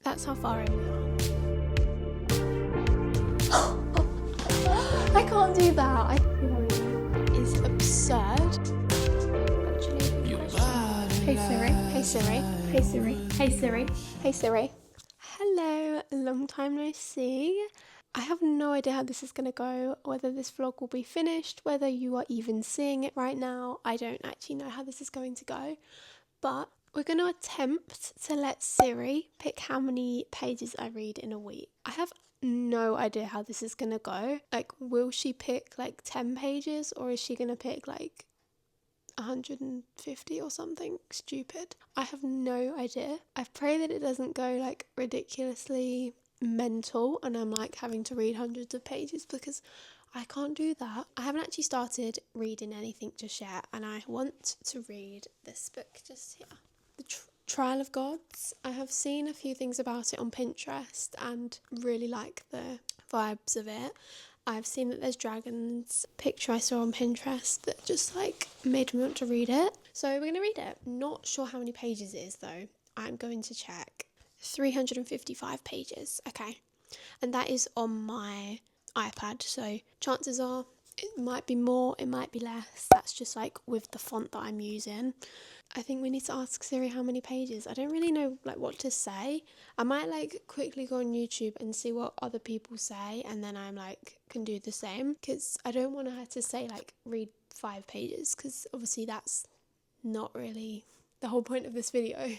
That's how far in we are. I can't do that. It's absurd. Actually, hey Siri, hey Siri, hey Siri, hey Siri, hey Siri. Hello, long time no see. I have no idea how this is going to go, whether this vlog will be finished, whether you are even seeing it right now. I don't actually know how this is going to go, but we're going to attempt to let Siri pick how many pages I read in a week. I have no idea how this is going to go. Like, will she pick like 10 pages or is she going to pick like 150 or something stupid? I have no idea. I pray that it doesn't go like ridiculously mental and I'm like having to read hundreds of pages, because I can't do that. I haven't actually started reading anything just yet, and I want to read this book just here. The Trial of Gods. I have seen a few things about it on Pinterest and really like the vibes of it. I've seen that there's dragons. Picture I saw on Pinterest that just like made me want to read it. So we're going to read it. Not sure how many pages it is though. I'm going to check. 355 pages. Okay. And that is on my iPad. So chances are it might be more, it might be less. That's just like with the font that I'm using. I think we need to ask Siri how many pages. I don't really know like what to say. I might like quickly go on YouTube and see what other people say, and then I'm like can do the same, because I don't want to have to say like read 5 pages, because obviously that's not really the whole point of this video.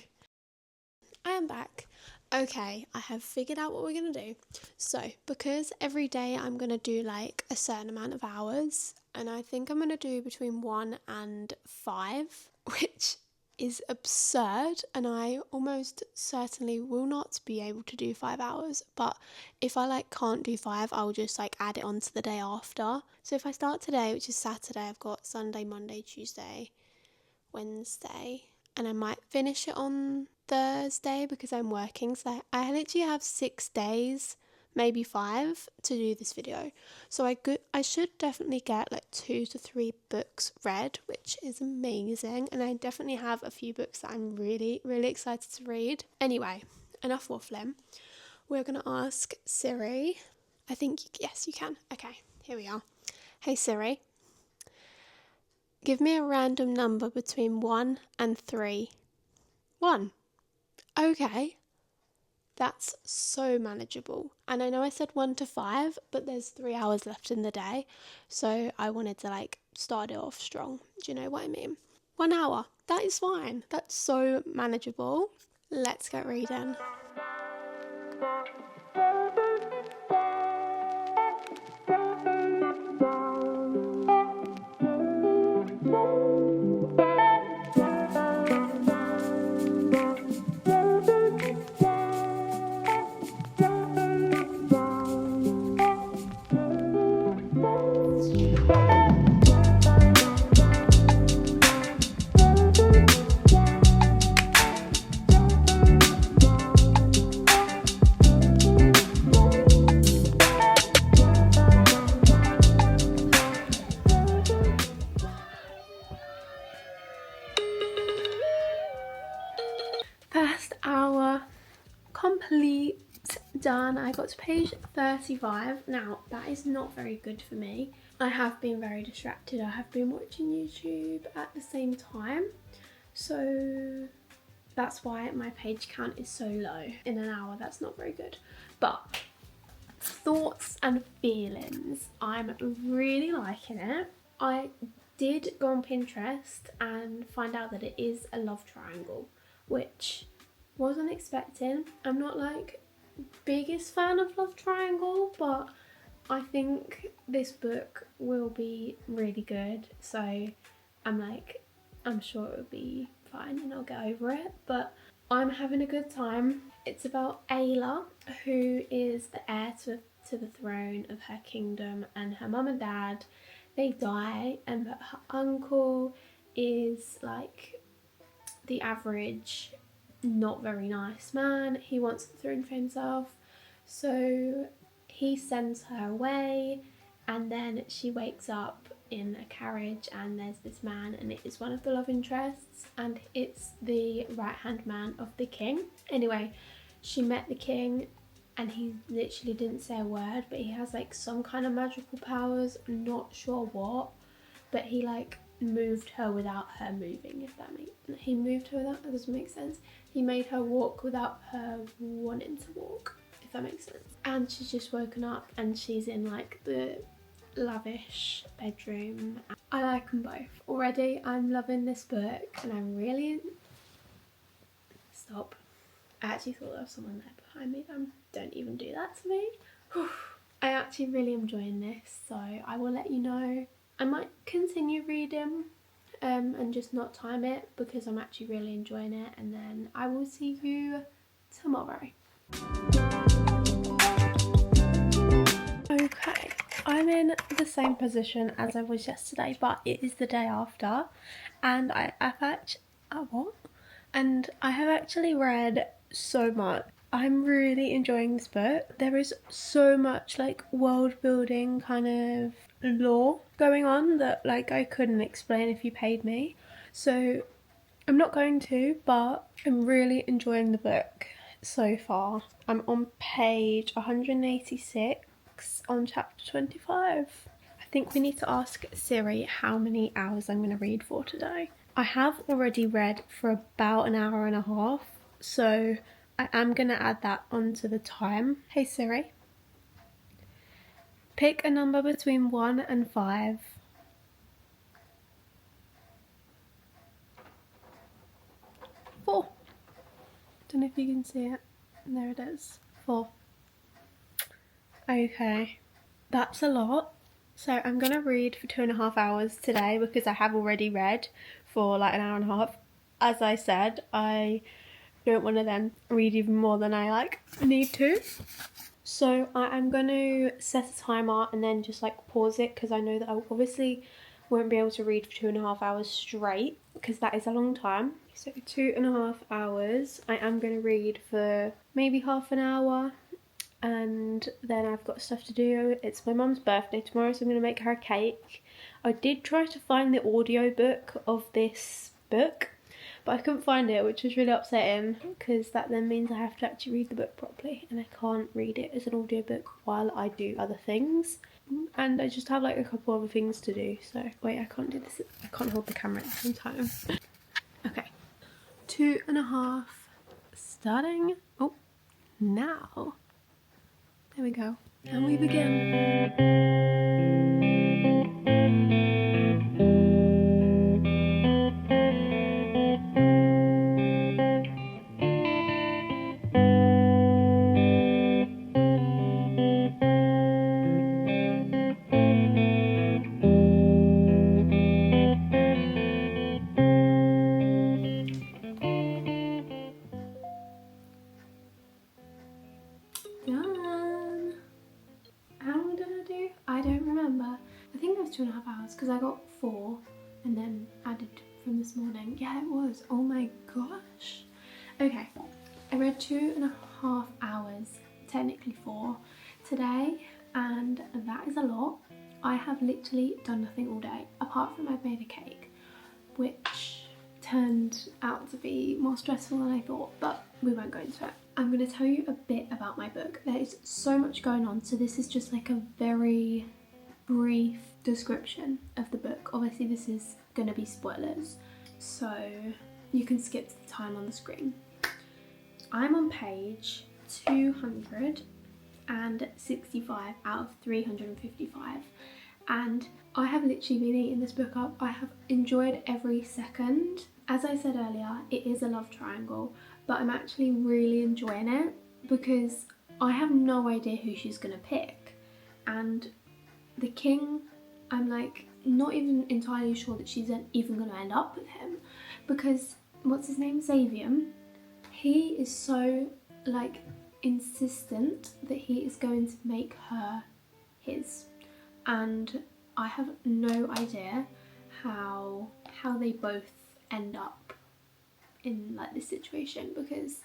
I am back. Okay, I have figured out what we're going to do. So, because every day I'm going to do like a certain amount of hours, and I think I'm going to do between 1 and 5, which is absurd, and I almost certainly will not be able to do 5 hours, but if I like can't do 5, I'll just like add it on to the day after. So if I start today, which is Saturday, I've got Sunday, Monday, Tuesday, Wednesday, and I might finish it on Thursday because I'm working. So I literally have 6 days, maybe 5, to do this video. So I should definitely get like 2 to 3 books read, which is amazing. And I definitely have a few books that I'm really, really excited to read. Anyway, enough waffling. We're going to ask Siri. I think, yes, you can. Okay, here we are. Hey Siri. Give me a random number between 1 and 3. 1. Okay. That's so manageable. And I know I said 1 to 5, but there's 3 hours left in the day. So I wanted to like start it off strong. Do you know what I mean? 1 hour. That is fine. That's so manageable. Let's get reading. First hour complete, done. I got to page 35. Now that is not very good for me. I have been very distracted. I have been watching YouTube at the same time, so that's why my page count is so low in an hour. That's not very good. But thoughts and feelings, I'm really liking it. I did go on Pinterest and find out that it is a love triangle, which wasn't expecting. I'm not like biggest fan of love triangle, but I think this book will be really good, so I'm sure it will be fine and I'll get over it. But I'm having a good time. It's about Ayla, who is the heir to the throne of her kingdom, and her mum and dad, they die, and her uncle is like the average not very nice man. He wants the throne for himself, so he sends her away, and then she wakes up in a carriage and there's this man, and it is one of the love interests, and it's the right hand man of the king. Anyway, she met the king and he literally didn't say a word, but he has like some kind of magical powers, I'm not sure what, but he like moved her without her moving, if that makes sense. He moved her without, that doesn't make sense. He made her walk without her wanting to walk, if that makes sense. And she's just woken up and she's in like the lavish bedroom. I like them both. Already I'm loving this book and I'm really... Stop. I actually thought there was someone there behind me. Don't even do that to me. Whew. I actually really enjoying this, so I will let you know. I might continue reading and just not time it because I'm actually really enjoying it, and then I will see you tomorrow. Okay, I'm in the same position as I was yesterday, but it is the day after, and I have actually read so much. I'm really enjoying this book. There is so much like world building kind of lore going on that like I couldn't explain if you paid me. So I'm not going to, but I'm really enjoying the book so far. I'm on page 186 on chapter 25. I think we need to ask Siri how many hours I'm going to read for today. I have already read for about an hour and a half, so I am going to add that onto the time. Hey Siri, pick a number between 1 and 5. 4. Don't know if you can see it. There it is. 4. Okay, that's a lot. So I'm going to read for 2.5 hours today because I have already read for like an hour and a half. As I said, I don't want to then read even more than I like need to. So I am going to set a timer and then just like pause it because I know that I obviously won't be able to read for 2.5 hours straight because that is a long time. So 2.5 hours, I am going to read for maybe half an hour and then I've got stuff to do. It's my mum's birthday tomorrow, so I'm going to make her a cake. I did try to find the audio book of this book, but I couldn't find it, which was really upsetting because that then means I have to actually read the book properly and I can't read it as an audiobook while I do other things. And I just have like a couple other things to do, so wait, I can't do this, I can't hold the camera at the same time. Okay, 2.5 starting, oh, now. There we go, and we begin. Done. How long did I do? I don't remember. I think it was 2.5 hours because I got 4 and then added from this morning. Yeah, it was. Oh my gosh. Okay, I read 2.5 hours, technically 4 today, and that is a lot. I have literally done nothing all day apart from I've made a cake, which turned out to be more stressful than I thought, but we won't go into it. I'm going to tell you a bit about my book. There is so much going on, so this is just like a very brief description of the book. Obviously this is going to be spoilers, so you can skip the time on the screen. I'm on page 265 out of 355, and I have literally been eating this book up. I have enjoyed every second. As I said earlier, it is a love triangle, but I'm actually really enjoying it because I have no idea who she's gonna pick. And the king, I'm like not even entirely sure that she's even gonna end up with him because what's his name, Xavier, he is so like insistent that he is going to make her his, and I have no idea how they both end up in like this situation because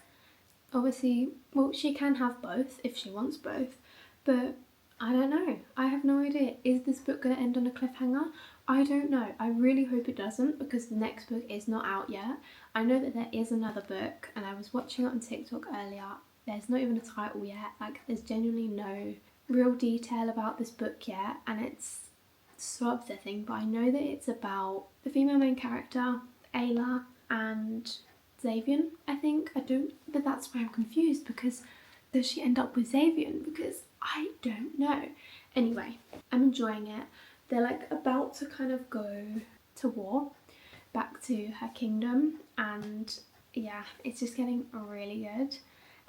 obviously, well, she can have both if she wants both, but I don't know. I have no idea. Is this book going to end on a cliffhanger? I don't know. I really hope it doesn't because the next book is not out yet. I know that there is another book and I was watching it on TikTok earlier. there's not even a title yet. Like, there's genuinely no real detail about this book yet, and it's so upsetting. But I know that it's about the female main character, Ayla, and Xavier, I think. But that's why I'm confused, because does she end up with Xavier? Because I don't know. Anyway, I'm enjoying it. They're like about to kind of go to war back to her kingdom, and yeah, it's just getting really good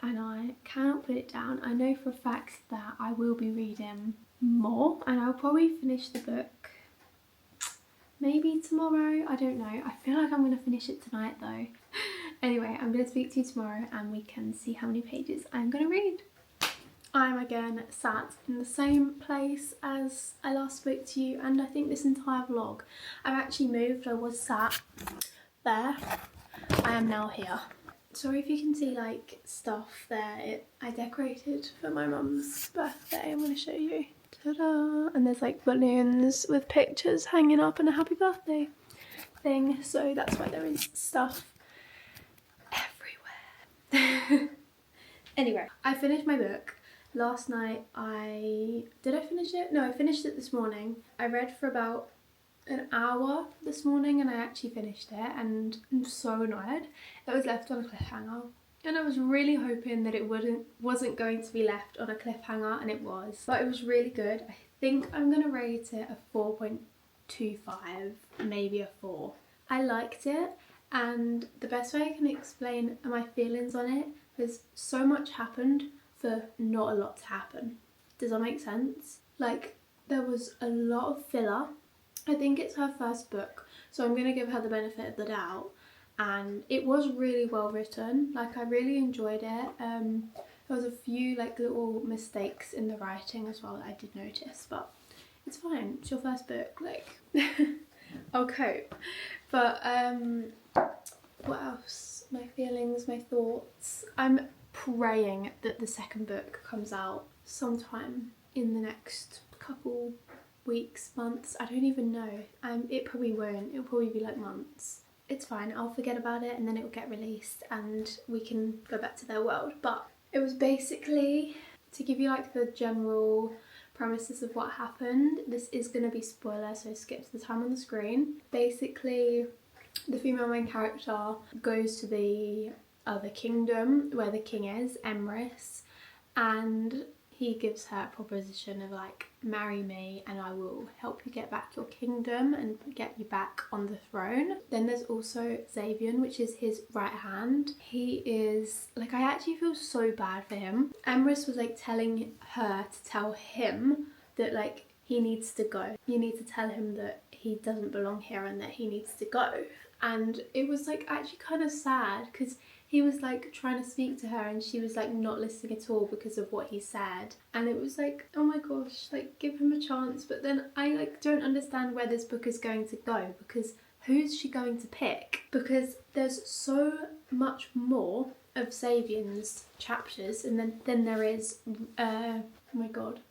and I cannot put it down. I know for a fact that I will be reading more, and I'll probably finish the book maybe tomorrow, I don't know. I feel like I'm going to finish it tonight though. Anyway, I'm going to speak to you tomorrow and we can see how many pages I'm going to read. I'm again sat in the same place as I last spoke to you, and I think this entire vlog. I've actually moved. I was sat there. I am now here. Sorry if you can see like stuff there. I decorated for my mum's birthday. I'm going to show you. Ta-da! And there's like balloons with pictures hanging up and a happy birthday thing. So that's why there is stuff everywhere. Anyway, I finished my book. Last night did I finish it? No, I finished it this morning. I read for about an hour this morning and I actually finished it, and I'm so annoyed. It was left on a cliffhanger and I was really hoping that it wasn't going to be left on a cliffhanger, and it was. But it was really good. I think I'm going to rate it a 4.25, maybe a 4. I liked it, and the best way I can explain my feelings on it was so much happened for not a lot to happen. Does that make sense? Like, there was a lot of filler. I think it's her first book, so I'm going to give her the benefit of the doubt, and it was really well written. Like, I really enjoyed it. There was a few like little mistakes in the writing as well that I did notice, but it's fine. It's your first book, like I'll cope. But what else? My feelings, my thoughts. I'm praying that the second book comes out sometime in the next couple weeks, months. I don't even know. It probably won't. It'll probably be like months. It's fine. I'll forget about it and then it will get released and we can go back to their world. But it was basically to give you like the general premises of what happened. This is going to be spoiler, so skip to the time on the screen. Basically, the female main character goes to the other kingdom where the king is, Emrys, and he gives her a proposition of like, marry me and I will help you get back your kingdom and get you back on the throne. Then there's also Xavier, which is his right hand. He is like, I actually feel so bad for him. Emrys was like telling her to tell him that like he needs to go. You need to tell him that he doesn't belong here and that he needs to go. And it was like actually kind of sad because he was like trying to speak to her and she was like not listening at all because of what he said. And it was like, oh my gosh, like give him a chance. But then I like don't understand where this book is going to go, because who's she going to pick? Because there's so much more of Xavier's chapters, and then there is oh my god,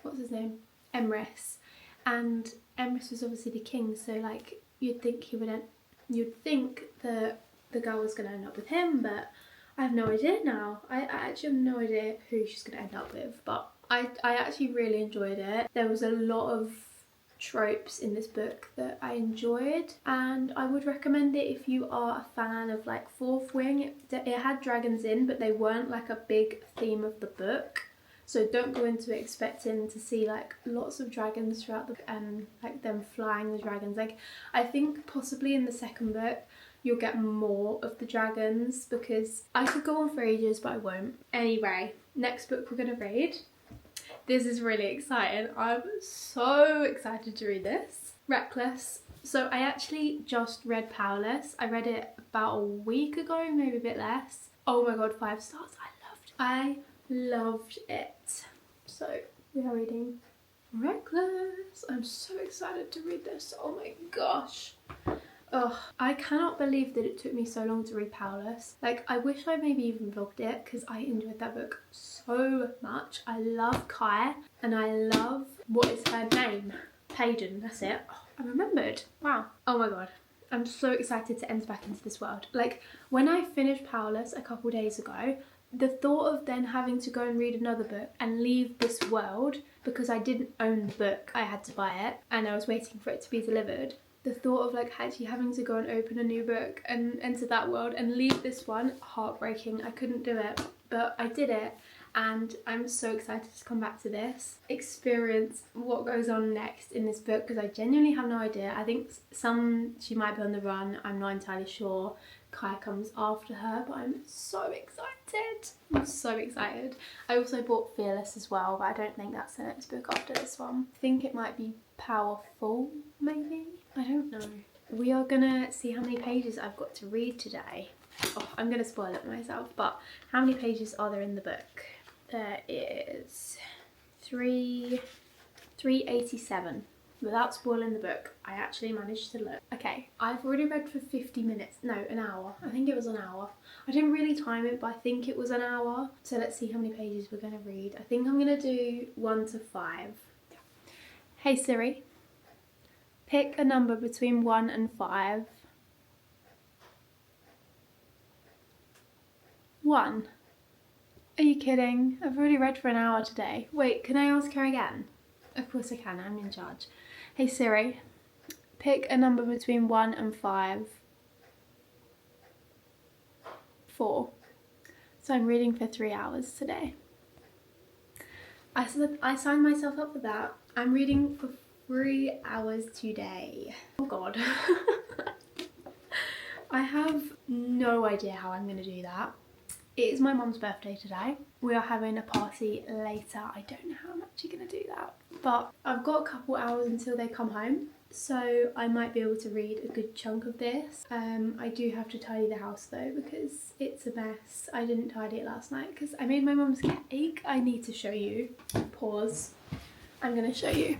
what's his name? Emrys. And Emrys was obviously the king, so like you'd think that the girl was going to end up with him, but I have no idea now. I actually have no idea who she's going to end up with, but I actually really enjoyed it. There was a lot of tropes in this book that I enjoyed, and I would recommend it if you are a fan of like Fourth Wing. It had dragons in, but they weren't like a big theme of the book. So don't go into it expecting to see like lots of dragons throughout the book and like them flying the dragons. Like I think possibly in the second book you'll get more of the dragons, because I could go on for ages but I won't. Anyway, next book we're gonna read. This is really exciting. I'm so excited to read this. Reckless. So I actually just read Powerless. I read it about a week ago, maybe a bit less. Oh my god, 5 stars. I loved it. So we are reading Reckless. I'm so excited to read this. Oh my gosh. Oh, I cannot believe that it took me so long to read Powerless. Like, I wish I maybe even vlogged it because I enjoyed that book so much. I love Kai and I love, what is her name? Hayden, that's it. Oh, I remembered. Wow. Oh my god. I'm so excited to enter back into this world. Like, when I finished Powerless a couple days ago, the thought of then having to go and read another book and leave this world, because I didn't own the book, I had to buy it and I was waiting for it to be delivered. The thought of like actually having to go and open a new book and enter that world and leave this one, heartbreaking. I couldn't do it, but I did it. And I'm so excited to come back to this, experience what goes on next in this book, because I genuinely have no idea. I think she might be on the run, I'm not entirely sure. Kai comes after her, but I'm so excited. I'm so excited. I also bought Fearless as well, but I don't think that's the next book after this one. I think it might be Powerful, maybe? I don't know. We are gonna see how many pages I've got to read today. Oh, I'm gonna spoil it myself, but how many pages are there in the book? There is 387. Without spoiling the book, I actually managed to look. Okay, I've already read for 50 minutes. No, an hour. I think it was an hour. I didn't really time it, but I think it was an hour. So let's see how many pages we're going to read. I think I'm going to do 1 to 5. Hey Siri, pick a number between 1 and 5. 1. Are you kidding? I've already read for an hour today. Wait, can I ask her again? Of course I can, I'm in charge. Hey Siri, pick a number between 1 and 5. 4. So I'm reading for 3 hours today. I signed myself up for that. I'm reading for 3 hours today. Oh God. I have no idea how I'm going to do that. It is my mum's birthday today. We are having a party later. I don't know how I'm actually going to do that. But I've got a couple hours until they come home, so I might be able to read a good chunk of this. I do have to tidy the house though, because it's a mess. I didn't tidy it last night because I made my mum's cake. I need to show you. Pause. I'm going to show you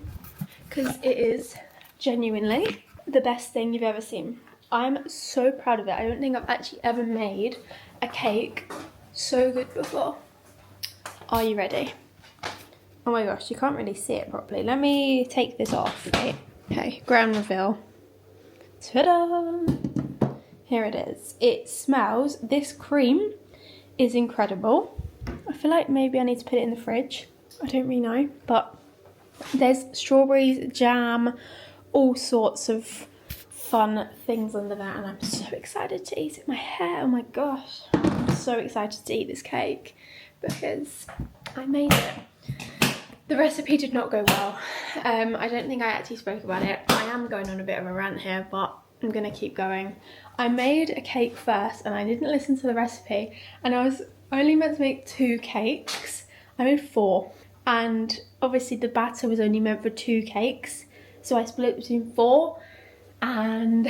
because it is genuinely the best thing you've ever seen. I'm so proud of it. I don't think I've actually ever made a cake so good before. Are you ready? Oh my gosh, you can't really see it properly. Let me take this off. Okay, grand reveal. Ta-da! Here it is. It smells, this cream is incredible. I feel like maybe I need to put it in the fridge. I don't really know, but there's strawberries, jam, all sorts of fun things under that, and I'm so excited to eat it. My hair, oh my gosh. I'm so excited to eat this cake because I made it. The recipe did not go well. I don't think I actually spoke about it. I am going on a bit of a rant here, but I'm gonna keep going. I made a cake first and I didn't listen to the recipe, and I was only meant to make 2 cakes. I made 4, and obviously the batter was only meant for 2 cakes, so I split it between 4. And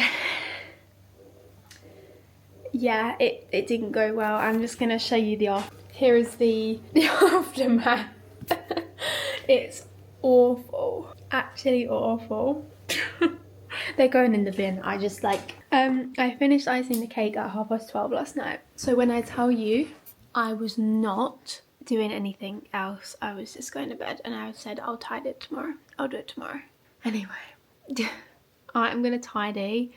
yeah, it didn't go well. I'm just gonna show you here is the aftermath. It's awful, actually awful. They're going in the bin. I just I finished icing the cake at 12:30 last night. So when I tell you I was not doing anything else, I was just going to bed, and I said I'll tidy it tomorrow. I'll do it tomorrow. Anyway. I'm going to tidy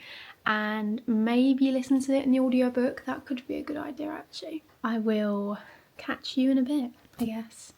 and maybe listen to it in the audiobook. That could be a good idea actually. I will catch you in a bit, I guess.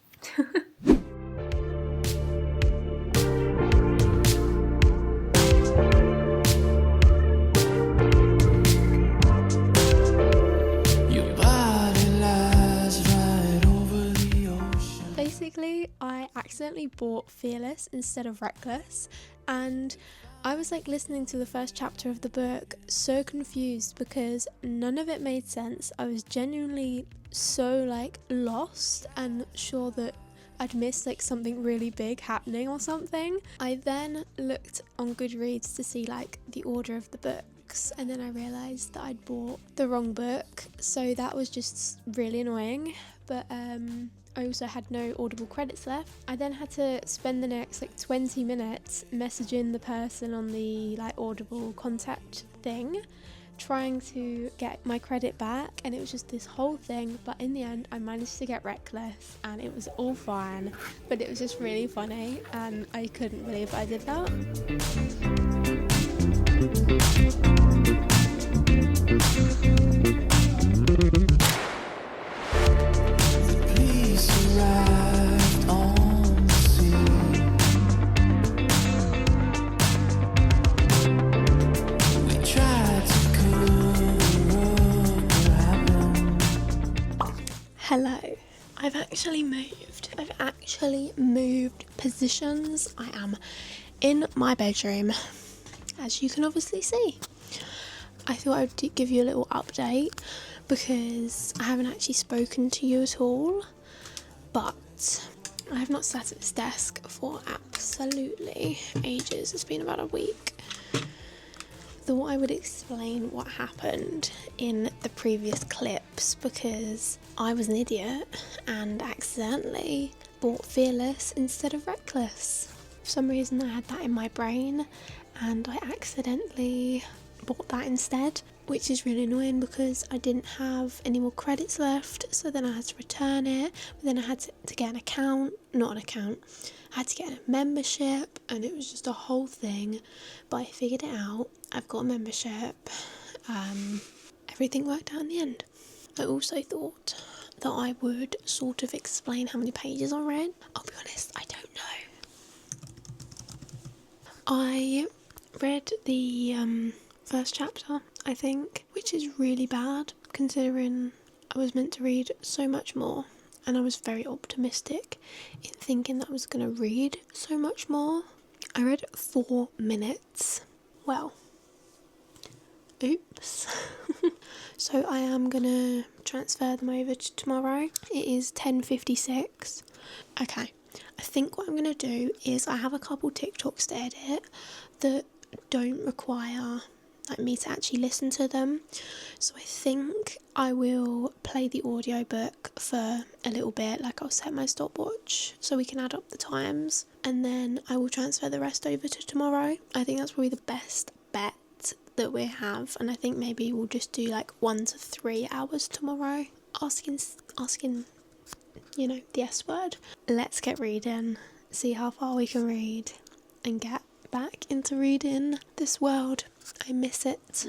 Basically, I accidentally bought Fearless instead of Reckless, and I was listening to the first chapter of the book, so confused because none of it made sense. I was genuinely so lost and sure that I'd missed something really big happening or something. I then looked on Goodreads to see the order of the books, and then I realised that I'd bought the wrong book, so that was just really annoying. But I also had no Audible credits left. I then had to spend the next 20 minutes messaging the person on the Audible contact thing, trying to get my credit back, and it was just this whole thing. But in the end I managed to get Reckless and it was all fine, but it was just really funny and I couldn't believe I did that. I've actually moved. I've actually moved positions. I am in my bedroom, as you can obviously see. I thought I'd give you a little update because I haven't actually spoken to you at all, but I have not sat at this desk for absolutely ages. It's been about a week. Thought I would explain what happened in the previous clips because I was an idiot and accidentally bought Fearless instead of Reckless. For some reason I had that in my brain and I accidentally bought that instead, which is really annoying because I didn't have any more credits left, so then I had to return it, but then I had to get I had to get a membership and it was just a whole thing, but I figured it out. I've got a membership. Everything worked out in the end. I also thought that I would sort of explain how many pages I read. I'll be honest, I don't know. I read the first chapter, I think, which is really bad considering I was meant to read so much more, and I was very optimistic in thinking that I was going to read so much more. I read 4 minutes. Well, oops. So I am going to transfer them over to tomorrow. It is 10:56. Okay, I think what I'm going to do is I have a couple TikToks to edit that don't require me to actually listen to them, so I think I will play the audiobook for a little bit. I'll set my stopwatch so we can add up the times, and then I will transfer the rest over to tomorrow. I think that's probably the best bet that we have, and I think maybe we'll just do 1 to 3 hours tomorrow, asking the S word. Let's get reading, see how far we can read and get back into reading this world. I miss it.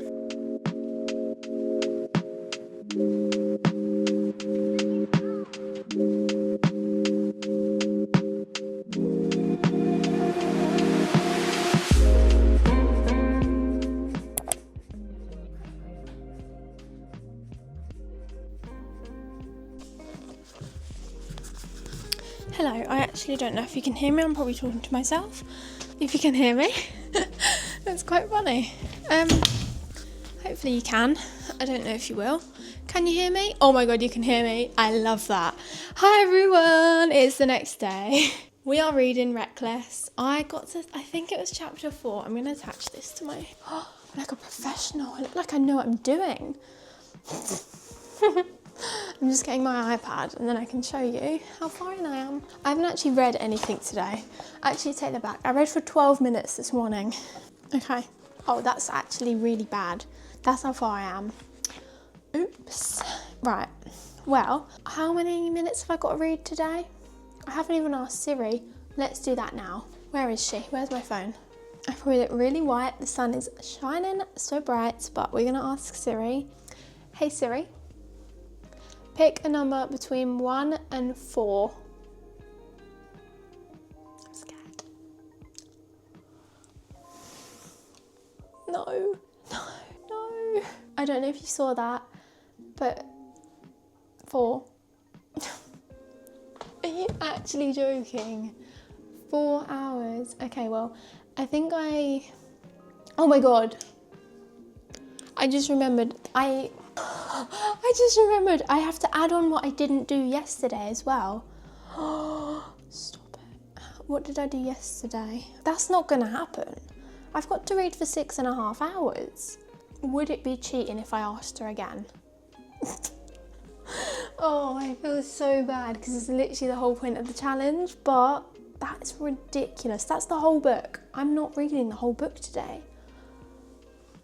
Hello, I actually don't know if you can hear me. I'm probably talking to myself. If you can hear me. That's quite funny. Hopefully you can. I don't know if you will. Can you hear me? Oh my god, you can hear me. I love that. Hi everyone, it's the next day. We are reading Reckless. I think it was chapter 4. I'm going to attach this to my... I'm like a professional. I look like I know what I'm doing. I'm just getting my iPad and then I can show you how far in I am. I haven't actually read anything today. Actually, take that back. I read for 12 minutes this morning. Okay. Oh, that's actually really bad. That's how far I am. Oops. Right. Well, how many minutes have I got to read today? I haven't even asked Siri. Let's do that now. Where is she? Where's my phone? I probably look really white. The sun is shining so bright, but we're going to ask Siri. Hey Siri. Pick a number between 1 and 4. I'm scared. No. I don't know if you saw that, but 4. Are you actually joking? 4 hours. Okay, well, I think oh my god. I just remembered I have to add on what I didn't do yesterday as well. Stop it. What did I do yesterday? That's not gonna happen. I've got to read for 6.5 hours. Would it be cheating if I asked her again? Oh, I feel so bad because it's literally the whole point of the challenge, but that's ridiculous. That's the whole book. I'm not reading the whole book today.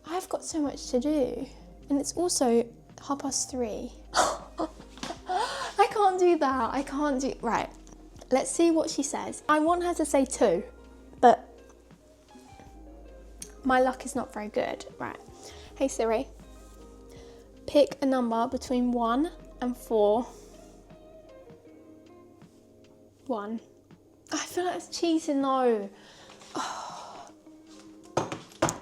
I've got so much to do. And it's also 3:30. I can't do that. Right, let's see what she says. I want her to say 2, but my luck is not very good. Right. Hey Siri, pick a number between 1 and 4. 1. I feel like it's cheating though. Oh.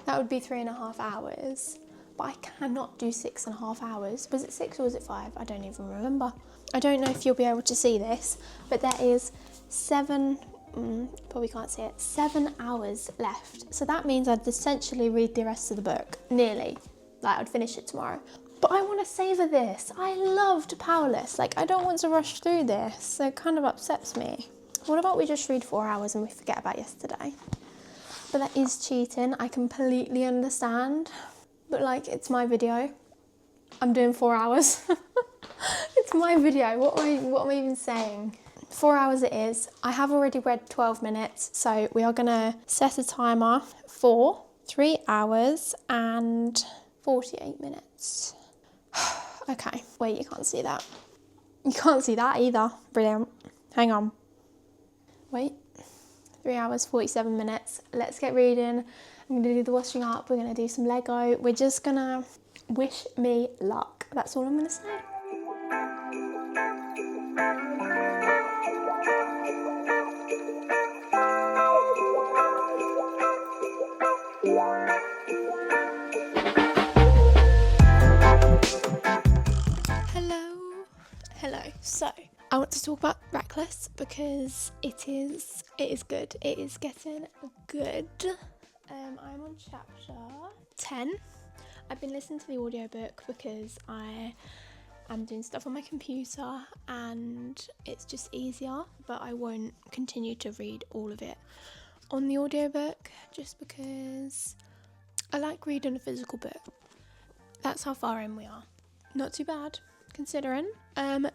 That would be 3.5 hours. but I cannot do 6.5 hours. Was it 6 or was it 5? I don't even remember. I don't know if you'll be able to see this, but there is 7, probably can't see it, 7 hours left. So that means I'd essentially read the rest of the book, nearly. Like, I'd finish it tomorrow. But I want to savour this. I loved Powerless. Like, I don't want to rush through this, so it kind of upsets me. What about we just read 4 hours and we forget about yesterday? But that is cheating, I completely understand. But like, it's my video. I'm doing 4 hours. It's my video, what am I even saying? 4 hours it is. I have already read 12 minutes, so we are gonna set a timer for 3 hours and 48 minutes. Okay, wait, you can't see that. You can't see that either. Brilliant. Hang on. Wait. 3 hours, 47 minutes. Let's get reading. I'm gonna do the washing up. We're gonna do some Lego. We're just gonna wish me luck. That's all I'm gonna say. Hello. So I want to talk about Reckless because it is good. It is getting good. I'm on chapter 10. I've been listening to the audiobook because I am doing stuff on my computer and it's just easier, but I won't continue to read all of it on the audiobook just because I like reading a physical book. That's how far in we are. Not too bad, considering.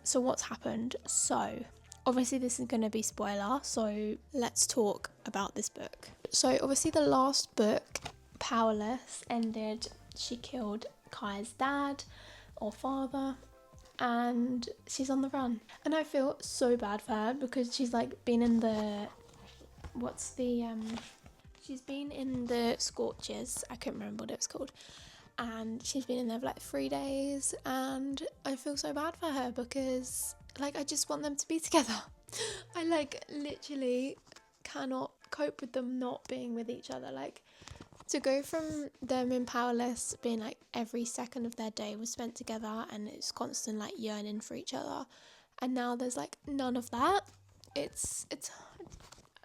So what's happened? So obviously this is going to be spoiler, so let's talk about this book. So obviously the last book, Powerless, ended, she killed Kai's dad or father and she's on the run. And I feel so bad for her because she's like been in the, she's been in the Scorches, I can't remember what it was called. And she's been in there for like 3 days and I feel so bad for her because like I just want them to be together. I like literally cannot cope with them not being with each other. Like to go from them in Powerless being like every second of their day was spent together and it's constant like yearning for each other, and now there's like none of that. It's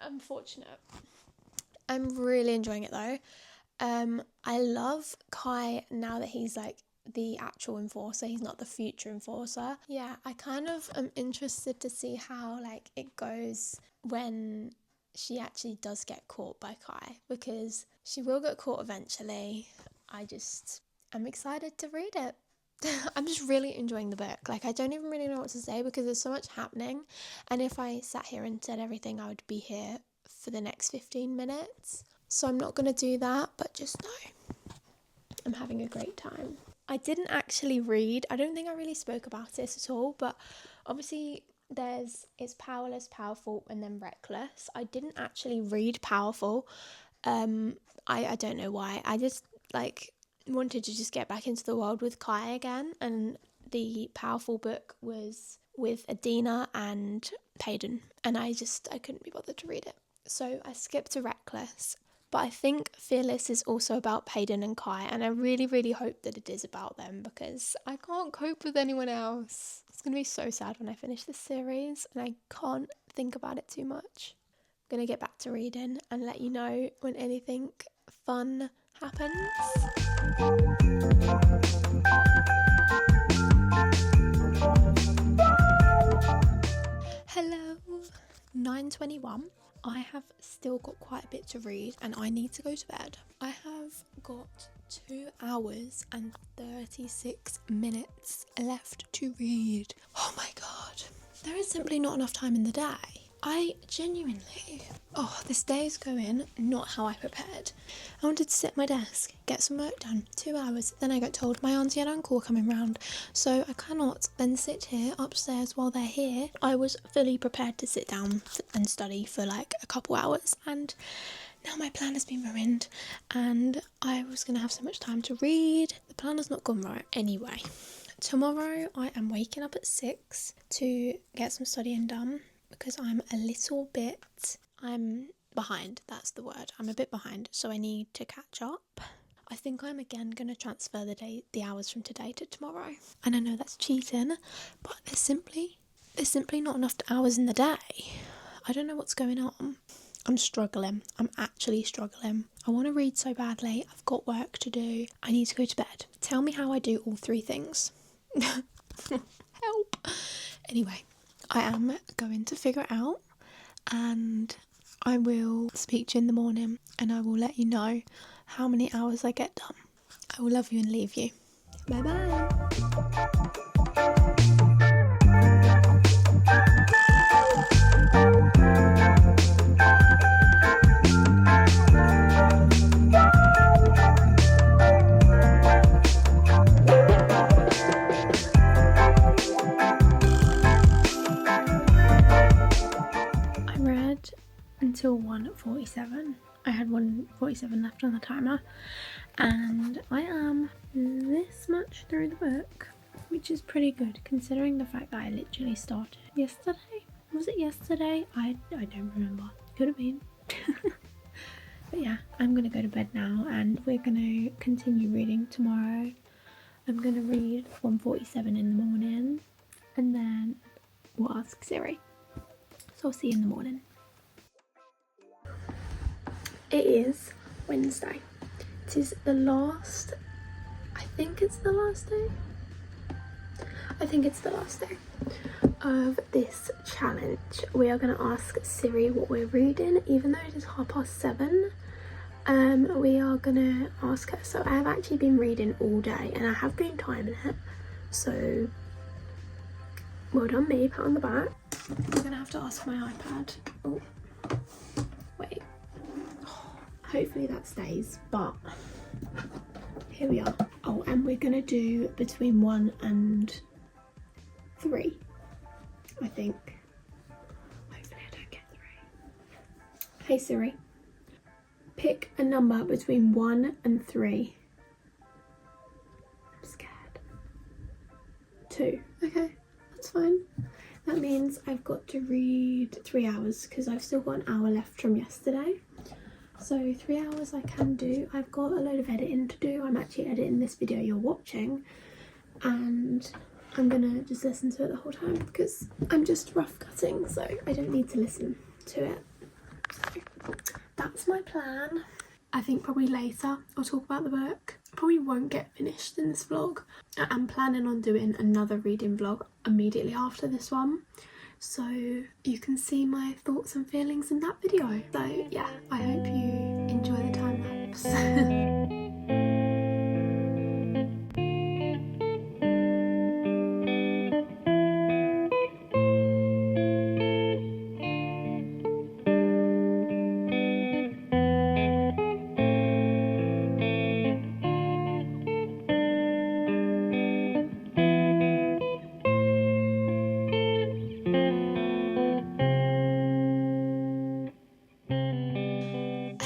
unfortunate. I'm really enjoying it though. I love Kai now that he's like the actual enforcer, he's not the future enforcer. Yeah, I kind of am interested to see how like it goes when she actually does get caught by Kai, because she will get caught eventually. I'm excited to read it. I'm just really enjoying the book. Like I don't even really know what to say because there's so much happening, and if I sat here and said everything I would be here for the next 15 minutes. So I'm not going to do that, but just know I'm having a great time. I didn't actually read, I don't think I really spoke about this at all, but obviously it's Powerless, Powerful, and then Reckless. I didn't actually read Powerful. I don't know why. I just like wanted to just get back into the world with Kai again, and the Powerful book was with Adina and Payden, and I couldn't be bothered to read it. So I skipped to Reckless. But I think Fearless is also about Payden and Kai, and I really, really hope that it is about them because I can't cope with anyone else. It's going to be so sad when I finish this series and I can't think about it too much. I'm going to get back to reading and let you know when anything fun happens. Hello, 9:21. I have still got quite a bit to read and I need to go to bed. I have got 2 hours and 36 minutes left to read. Oh my god. There is simply not enough time in the day. I genuinely, this day is going not how I prepared. I wanted to sit at my desk, get some work done, 2 hours, then I got told my auntie and uncle were coming round, so I cannot then sit here upstairs while they're here. I was fully prepared to sit down and study for like a couple hours, and now my plan has been ruined, and I was going to have so much time to read. The plan has not gone right anyway. Tomorrow I am waking up at 6 to get some studying done, because I'm behind, that's the word. I'm a bit behind, so I need to catch up. I think I'm again going to transfer the hours from today to tomorrow. And I know that's cheating, but there's simply not enough hours in the day. I don't know what's going on. I'm struggling. I'm actually struggling. I want to read so badly. I've got work to do. I need to go to bed. Tell me how I do all three things. Help. Anyway, I am going to figure it out, and I will speak to you in the morning, and I will let you know how many hours I get done. I will love you and leave you. Bye bye. Until 1:47. I had 1:47 left on the timer, and I am this much through the book, which is pretty good considering the fact that I literally started yesterday. Was it yesterday? I don't remember. Could have been. But yeah, I'm gonna go to bed now, and we're gonna continue reading tomorrow. I'm gonna read 1:47 in the morning, and then we'll ask Siri. So I'll see you in the morning. It is Wednesday. It is the last, I think it's the last day of this challenge. We are going to ask Siri what we're reading, even though it is 7:30. We are going to ask her. So I have actually been reading all day, and I have been timing it. So well done me, pat on the back. I'm going to have to ask my iPad. Oh, wait. Hopefully that stays, but here we are. Oh, and we're gonna do between 1 and 3, I think. Hopefully I don't get 3. Hey Siri, pick a number between 1 and 3. I'm scared. 2. Okay, that's fine. That means I've got to read 3 hours because I've still got an hour left from yesterday. So 3 hours I can do. I've got a load of editing to do. I'm actually editing this video you're watching, and I'm gonna just listen to it the whole time because I'm just rough cutting, so I don't need to listen to it. So that's my plan. I think probably later I'll talk about the book. Probably won't get finished in this vlog. I'm planning on doing another reading vlog immediately after this one, so you can see my thoughts and feelings in that video. So yeah, I hope you enjoy the time lapse.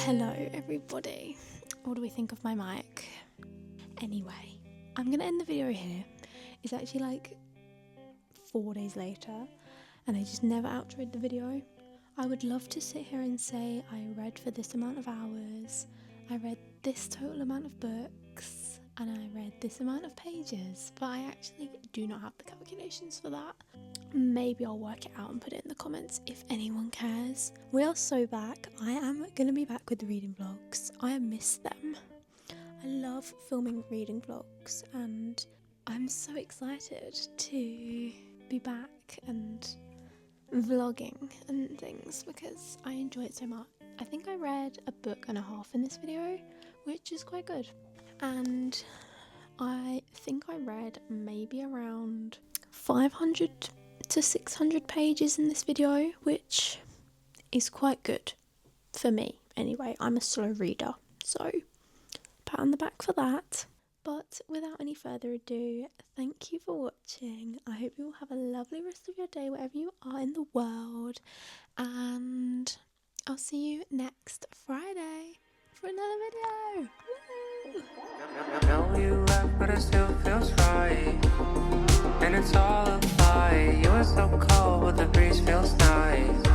Hello everybody, what do we think of my mic? Anyway, I'm gonna end the video here. It's actually like 4 days later and I just never outroed the video. I would love to sit here and say I read for this amount of hours, I read this total amount of books, and I read this amount of pages, but I actually do not have the calculations for that. Maybe I'll work it out and put it in the comments if anyone cares. We are so back. I am going to be back with the reading vlogs. I have missed them. I love filming reading vlogs and I'm so excited to be back and vlogging and things because I enjoy it so much. I think I read a book and a half in this video, which is quite good. And I think I read maybe around 500 to 600 pages in this video, which is quite good for me anyway. I'm a slow reader, so pat on the back for that. But without any further ado, thank you for watching. I hope you will have a lovely rest of your day wherever you are in the world, and I'll see you next Friday for another video. Woo! I know you left, but it still feels right, and it's all a lie. You were so cold, but the breeze feels nice.